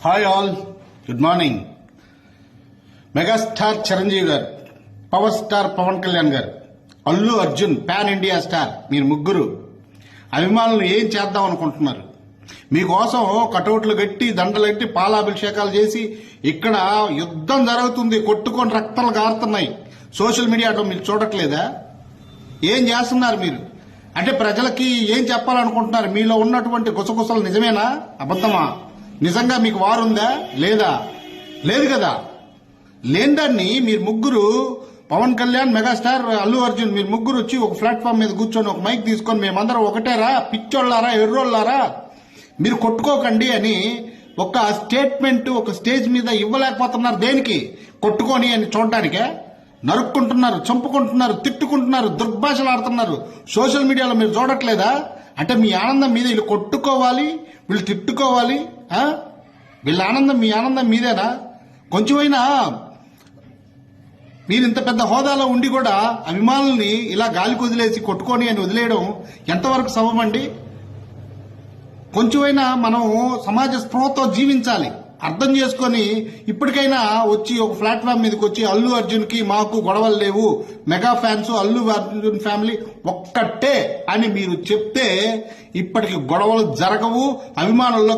Hi all, good morning. Megastar Chiranjeevi గారు, power star Pawan Kalyan గారు, Allu Arjun pan India star, మీరు ముగ్గురు అభిమానులను ఏం చేద్దాం అనుకుంటున్నారు? మీకోసం కటౌట్లు కట్టి దండలు కట్టి పాలాభిషేకాలు చేసి ఇక్కడ యుద్ధం జరుగుతుంది, కొట్టుకొని రక్తాలు గారుతున్నాయి. సోషల్ మీడియాలో మీరు చూడట్లేదా? ఏం చేస్తున్నారు మీరు? అంటే ప్రజలకి ఏం చెప్పాలనుకుంటున్నారు? మీలో ఉన్నటువంటి గుసగుసలు నిజమేనా అబద్ధమా? నిజంగా మీకు వారుందా లేదా? లేదు కదా. లేని దాన్ని మీరు ముగ్గురు, పవన్ కళ్యాణ్, మెగాస్టార్, అల్లు అర్జున్, మీరు ముగ్గురు వచ్చి ఒక ప్లాట్ఫామ్ మీద కూర్చొని ఒక మైక్ తీసుకొని మేమందరం ఒకటేరా, పిచ్చోళ్ళారా, ఎర్రోళ్ళారా, మీరు కొట్టుకోకండి అని ఒక స్టేట్మెంట్ ఒక స్టేజ్ మీద ఇవ్వలేకపోతున్నారు. దేనికి? కొట్టుకొని అని చూడటానికే. నరుక్కుంటున్నారు, చంపుకుంటున్నారు, తిట్టుకుంటున్నారు, దుర్భాషలు ఆడుతున్నారు. సోషల్ మీడియాలో మీరు చూడట్లేదా? అంటే మీ ఆనందం మీద వీళ్ళు కొట్టుకోవాలి, వీళ్ళు తిట్టుకోవాలి. వీళ్ళ ఆనందం, మీ ఆనందం మీదేనా? కొంచెమైనా మీరు ఇంత పెద్ద హోదాలో ఉండి కూడా అభిమానుల్ని ఇలా గాలికి వదిలేసి కొట్టుకొని అని వదిలేయడం ఎంతవరకు సబబండి? కొంచెమైనా మనం సమాజ స్పృహతో జీవించాలి. అర్థం చేసుకొని ఇప్పటికైనా వచ్చి ఒక ప్లాట్ఫామ్ మీదకి వచ్చి అల్లు అర్జున్ కి మాకు గొడవలు లేవు, mega fans Allu Arjun family ఒక్కటే అని మీరు చెప్తే ఇప్పటికి గొడవలు జరగవు, అభిమానుల్లో